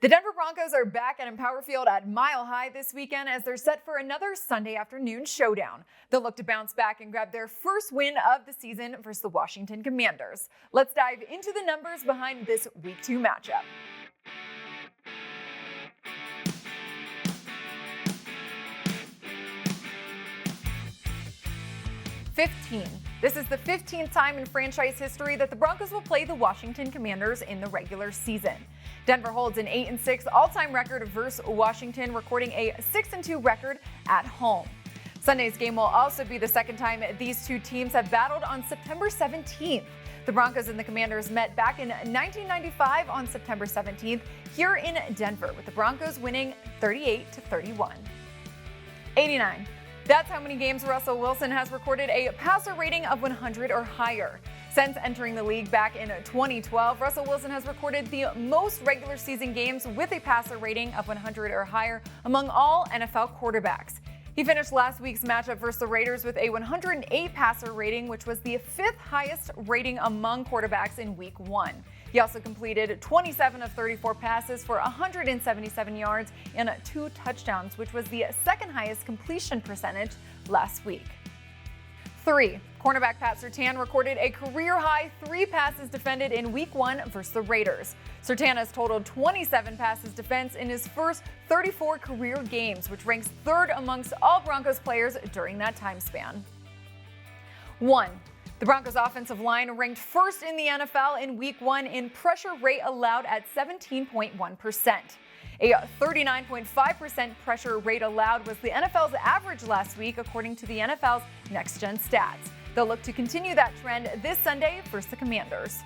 The Denver Broncos are back at Empower Field at Mile High this weekend as they're set for another Sunday afternoon showdown. They'll look to bounce back and grab their first win of the season versus the Washington Commanders. Let's dive into the numbers behind this Week 2 matchup. 15. This is the 15th time in franchise history that the Broncos will play the Washington Commanders in the regular season. Denver holds an 8-6 all-time record versus Washington, recording a 6-2 record at home. Sunday's game will also be the second time these two teams have battled on September 17th. The Broncos and the Commanders met back in 1995 on September 17th here in Denver, with the Broncos winning 38-31. 89. That's how many games Russell Wilson has recorded a passer rating of 100 or higher. Since entering the league back in 2012, Russell Wilson has recorded the most regular season games with a passer rating of 100 or higher among all NFL quarterbacks. He finished last week's matchup versus the Raiders with a 108 passer rating, which was the fifth highest rating among quarterbacks in Week 1. He also completed 27 of 34 passes for 177 yards and 2 touchdowns, which was the second highest completion percentage last week. 3. Cornerback Pat Surtain recorded a career-high 3 passes defended in Week 1 versus the Raiders. Surtain has totaled 27 passes defense in his first 34 career games, which ranks third amongst all Broncos players during that time span. 1. The Broncos offensive line ranked first in the NFL in Week 1 in pressure rate allowed at 17.1%. A 39.5% pressure rate allowed was the NFL's average last week, according to the NFL's Next Gen Stats. They'll look to continue that trend this Sunday versus the Commanders.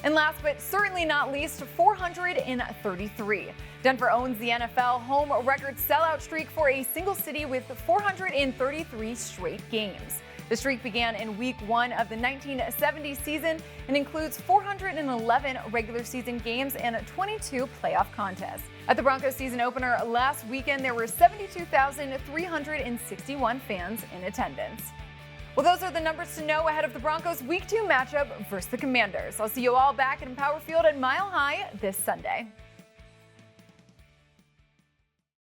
And last but certainly not least, 433. Denver owns the NFL home record sellout streak for a single city with 433 straight games. The streak began in Week 1 of the 1970 season and includes 411 regular season games and 22 playoff contests. At the Broncos season opener last weekend, there were 72,361 fans in attendance. Well, those are the numbers to know ahead of the Broncos Week 2 matchup versus the Commanders. I'll see you all back at Empower Field at Mile High this Sunday.